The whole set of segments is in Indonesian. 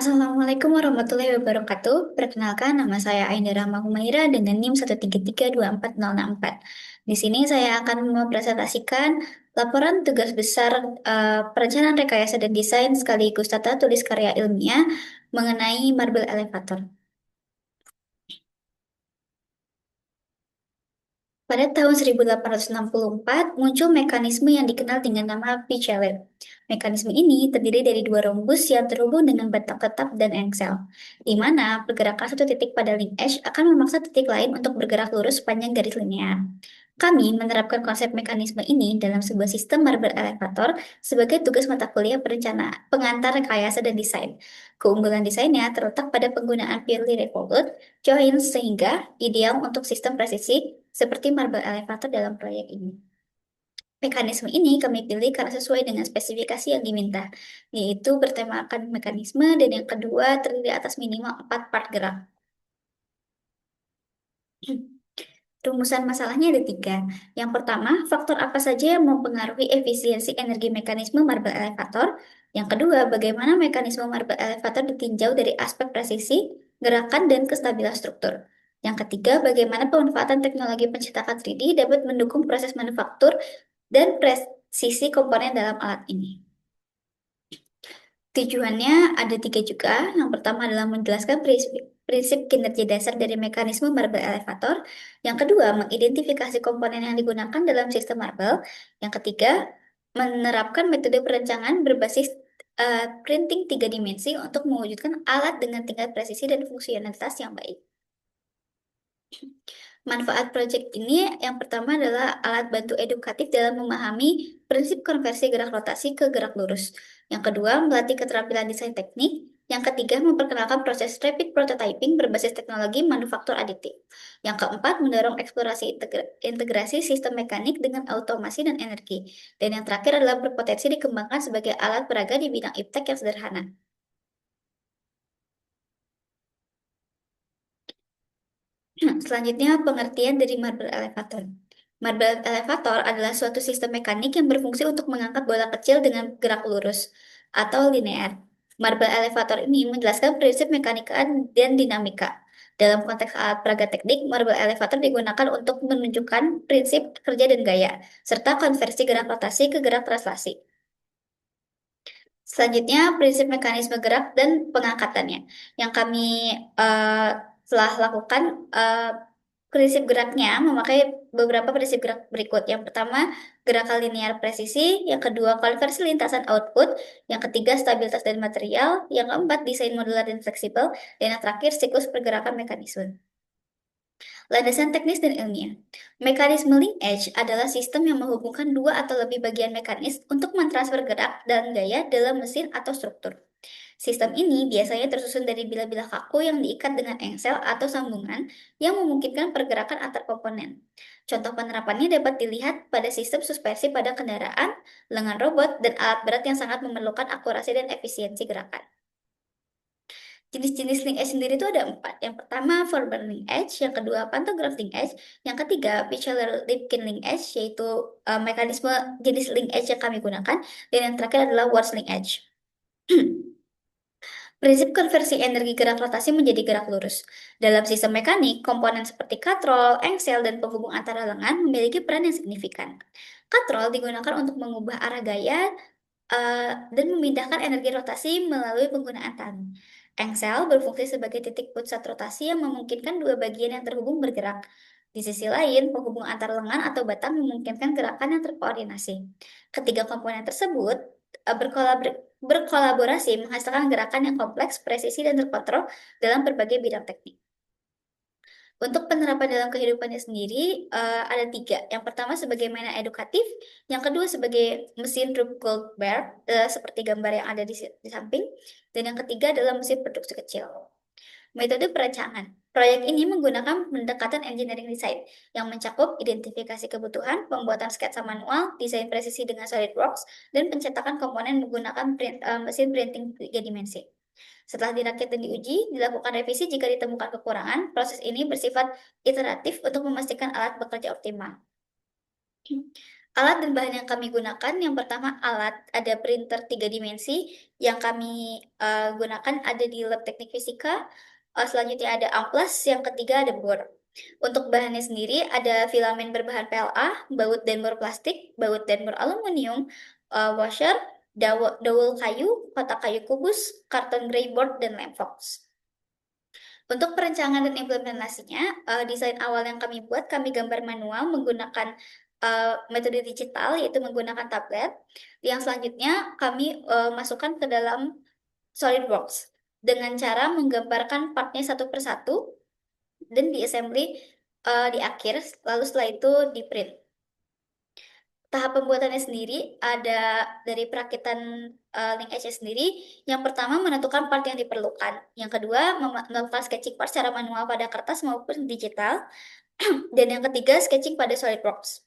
Assalamualaikum warahmatullahi wabarakatuh. Perkenalkan, nama saya Ainda Rahma Humaira dengan NIM 1332404. Di sini saya akan mempresentasikan laporan tugas besar perencanaan rekayasa dan desain sekaligus tata tulis karya ilmiah mengenai Marble Elevator. Pada tahun 1864, muncul mekanisme yang dikenal dengan nama Pichelet. Mekanisme ini terdiri dari dua rhombus yang terhubung dengan batang tetap dan engsel, di mana pergerakan satu titik pada link edge akan memaksa titik lain untuk bergerak lurus sepanjang garis linear. Kami menerapkan konsep mekanisme ini dalam sebuah sistem marble elevator sebagai tugas mata kuliah perencanaan, pengantar rekayasa dan desain. Keunggulan desainnya terletak pada penggunaan purely revolved joints sehingga ideal untuk sistem presisi seperti marble elevator dalam proyek ini. Mekanisme ini kami pilih karena sesuai dengan spesifikasi yang diminta, yaitu bertemakan mekanisme dan yang kedua terdiri atas minimal 4 part gerak. Rumusan masalahnya ada tiga. Yang pertama, faktor apa saja yang mempengaruhi efisiensi energi mekanisme marble elevator? Yang kedua, bagaimana mekanisme marble elevator ditinjau dari aspek presisi, gerakan, dan kestabilan struktur? Yang ketiga, bagaimana pemanfaatan teknologi pencetakan 3D dapat mendukung proses manufaktur dan presisi komponen dalam alat ini? Tujuannya ada tiga juga. Yang pertama adalah menjelaskan prinsip kinerja dasar dari mekanisme marble elevator. Yang kedua, mengidentifikasi komponen yang digunakan dalam sistem marble. Yang ketiga, menerapkan metode perencanaan berbasis printing tiga dimensi untuk mewujudkan alat dengan tingkat presisi dan fungsionalitas yang baik. Manfaat proyek ini yang pertama adalah alat bantu edukatif dalam memahami prinsip konversi gerak rotasi ke gerak lurus. Yang kedua, melatih keterampilan desain teknik. Yang ketiga, memperkenalkan proses rapid prototyping berbasis teknologi manufaktur aditif. Yang keempat, mendorong eksplorasi integrasi sistem mekanik dengan automasi dan energi. Dan yang terakhir adalah berpotensi dikembangkan sebagai alat peraga di bidang iptek yang sederhana. Selanjutnya, pengertian dari marble elevator. Marble elevator adalah suatu sistem mekanik yang berfungsi untuk mengangkat bola kecil dengan gerak lurus atau linear. Marble elevator ini menjelaskan prinsip mekanika dan dinamika. Dalam konteks alat peraga teknik, marble elevator digunakan untuk menunjukkan prinsip kerja dan gaya, serta konversi gerak rotasi ke gerak translasi. Selanjutnya, prinsip mekanisme gerak dan pengangkatannya. Yang kami eh, telah lakukan prinsip geraknya memakai beberapa prinsip gerak berikut. Yang pertama, gerakan linear presisi. Yang kedua, konversi lintasan output. Yang ketiga, stabilitas dan material. Yang keempat, desain modular dan fleksibel. Dan yang terakhir, siklus pergerakan mekanisme. Landasan teknis dan ilmiah. Mekanisme linkage adalah sistem yang menghubungkan dua atau lebih bagian mekanis untuk mentransfer gerak dan gaya dalam mesin atau struktur. Sistem ini biasanya tersusun dari bilah-bilah kaku yang diikat dengan engsel atau sambungan yang memungkinkan pergerakan antar komponen. Contoh penerapannya dapat dilihat pada sistem suspensi pada kendaraan, lengan robot, dan alat berat yang sangat memerlukan akurasi dan efisiensi gerakan. Jenis-jenis link edge sendiri itu ada empat. Yang pertama, forward link edge. Yang kedua, pantograph link edge. Yang ketiga, Pichler Lipkin link edge, yaitu mekanisme jenis link edge yang kami gunakan. Dan yang terakhir adalah Watts link edge. Prinsip konversi energi gerak rotasi menjadi gerak lurus. Dalam sistem mekanik, komponen seperti katrol, engsel, dan penghubung antara lengan memiliki peran yang signifikan. Katrol digunakan untuk mengubah arah gaya dan memindahkan energi rotasi melalui penggunaan tali. Engsel berfungsi sebagai titik pusat rotasi yang memungkinkan dua bagian yang terhubung bergerak. Di sisi lain, penghubung antar lengan atau batang memungkinkan gerakan yang terkoordinasi. Ketiga komponen tersebut berkolaborasi menghasilkan gerakan yang kompleks, presisi, dan terkontrol dalam berbagai bidang teknik. Untuk penerapan dalam kehidupannya sendiri ada tiga. Yang pertama sebagai mainan edukatif, yang kedua sebagai mesin Rube Goldberg seperti gambar yang ada di samping, dan yang ketiga adalah mesin produksi kecil. Metode perencanaan. Proyek ini menggunakan pendekatan engineering design yang mencakup identifikasi kebutuhan, pembuatan sketsa manual, desain presisi dengan SolidWorks, dan pencetakan komponen menggunakan mesin printing 3 dimensi. Setelah dirakit dan diuji, dilakukan revisi jika ditemukan kekurangan. Proses ini bersifat iteratif untuk memastikan alat bekerja optimal. Alat dan bahan yang kami gunakan, yang pertama alat, ada printer 3 dimensi yang kami gunakan ada di lab teknik fisika. Selanjutnya ada amplas, yang ketiga ada bor. Untuk bahannya sendiri ada filamen berbahan PLA, baut dan bor plastik, baut dan bor aluminium, washer, dowel kayu, kotak kayu kubus, karton gray board, dan lem fox. Untuk perencanaan dan implementasinya, desain awal yang kami buat, kami gambar manual menggunakan metode digital, yaitu menggunakan tablet. Yang selanjutnya, kami masukkan ke dalam SolidWorks dengan cara menggambarkan partnya satu persatu dan diassembly di akhir, lalu setelah itu di print. Tahap pembuatannya sendiri ada dari perakitan link edge sendiri. Yang pertama menentukan part yang diperlukan. Yang kedua melakukan sketching part secara manual pada kertas maupun digital. Dan yang ketiga sketching pada SolidWorks.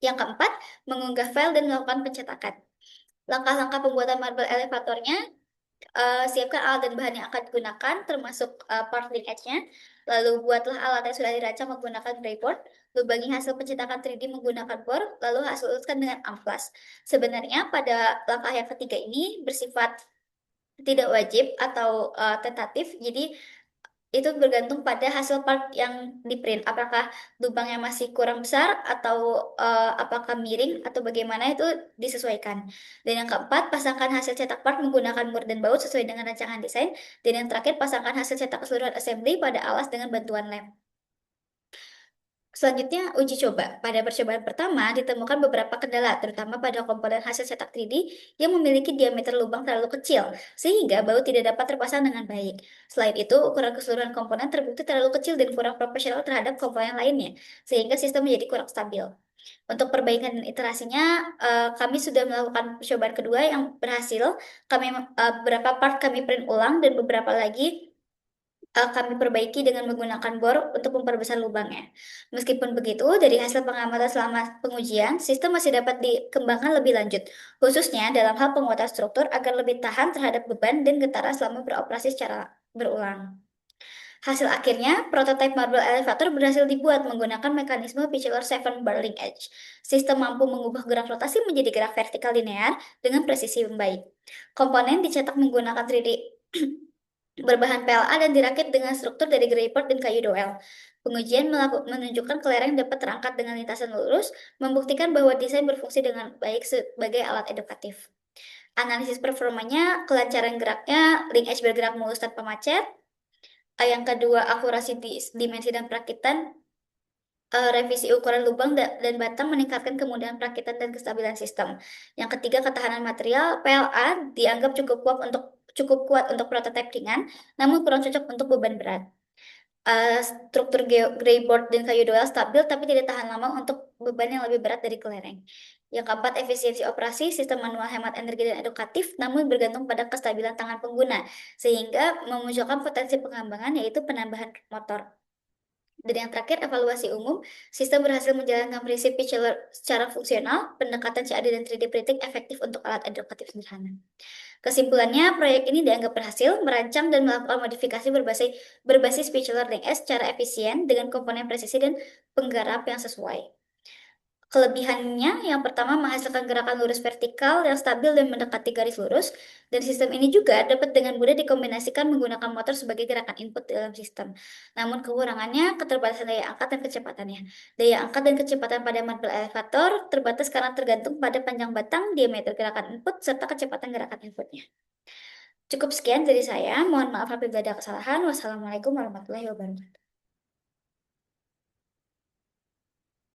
Yang keempat mengunggah file dan melakukan pencetakan. Langkah-langkah pembuatan marble elevatornya, siapkan alat dan bahan yang akan digunakan, termasuk part link edge-nya. Lalu buatlah alat yang sudah dirancang menggunakan grayboard. Lalu bagi hasil pencetakan 3D menggunakan bor, lalu hasil ulaskan dengan amplas. Sebenarnya pada langkah yang ketiga ini bersifat tidak wajib atau tentatif, jadi itu bergantung pada hasil part yang di print. Apakah lubangnya masih kurang besar atau apakah miring atau bagaimana itu disesuaikan. Dan yang keempat, pasangkan hasil cetak part menggunakan mur dan baut sesuai dengan rancangan desain. Dan yang terakhir, pasangkan hasil cetak keseluruhan assembly pada alas dengan bantuan lem. Selanjutnya, uji coba. Pada percobaan pertama, ditemukan beberapa kendala, terutama pada komponen hasil cetak 3D yang memiliki diameter lubang terlalu kecil, sehingga baut tidak dapat terpasang dengan baik. Selain itu, ukuran keseluruhan komponen terbukti terlalu kecil dan kurang proporsional terhadap komponen lainnya, sehingga sistem menjadi kurang stabil. Untuk perbaikan dan iterasinya, kami sudah melakukan percobaan kedua yang berhasil. Beberapa part kami print ulang dan beberapa lagi kami perbaiki dengan menggunakan bor untuk memperbesar lubangnya. Meskipun begitu, dari hasil pengamatan selama pengujian, sistem masih dapat dikembangkan lebih lanjut, khususnya dalam hal penguatan struktur agar lebih tahan terhadap beban dan getaran selama beroperasi secara berulang. Hasil akhirnya, prototipe marble elevator berhasil dibuat menggunakan mekanisme Pitchler 7 Barling Edge. Sistem mampu mengubah gerak rotasi menjadi gerak vertikal linear dengan presisi yang baik. Komponen dicetak menggunakan 3D berbahan PLA dan dirakit dengan struktur dari greyport dan kayu doel. Pengujian menunjukkan kelereng dapat terangkat dengan lintasan lurus, membuktikan bahwa desain berfungsi dengan baik sebagai alat edukatif. Analisis performanya, kelancaran geraknya, link edge bergerak mulus tanpa macet. Yang kedua, akurasi dimensi dan perakitan. Revisi ukuran lubang dan batang meningkatkan kemudahan perakitan dan kestabilan sistem. Yang ketiga, ketahanan material. PLA dianggap cukup kuat untuk prototipe ringan, namun kurang cocok untuk beban berat. Struktur greyboard dan kayu doel stabil tapi tidak tahan lama untuk beban yang lebih berat dari kelereng. Yang keempat, efisiensi operasi. Sistem manual hemat energi dan edukatif, namun bergantung pada kestabilan tangan pengguna, sehingga memunculkan potensi pengembangan yaitu penambahan motor. Dan yang terakhir, evaluasi umum. Sistem berhasil menjalankan prinsip Pitchler secara fungsional, pendekatan CAD dan 3D printing efektif untuk alat edukatif sederhana. Kesimpulannya, proyek ini dianggap berhasil merancang dan melakukan modifikasi berbasis Pitchler LinkS secara efisien dengan komponen presisi dan penggarap yang sesuai. Kelebihannya, yang pertama menghasilkan gerakan lurus vertikal yang stabil dan mendekati garis lurus, dan sistem ini juga dapat dengan mudah dikombinasikan menggunakan motor sebagai gerakan input dalam sistem. Namun kekurangannya, keterbatasan daya angkat dan kecepatannya. Daya angkat dan kecepatan pada marble elevator terbatas karena tergantung pada panjang batang, diameter gerakan input, serta kecepatan gerakan inputnya. Cukup sekian dari saya, mohon maaf apabila ada kesalahan. Wassalamualaikum warahmatullahi wabarakatuh.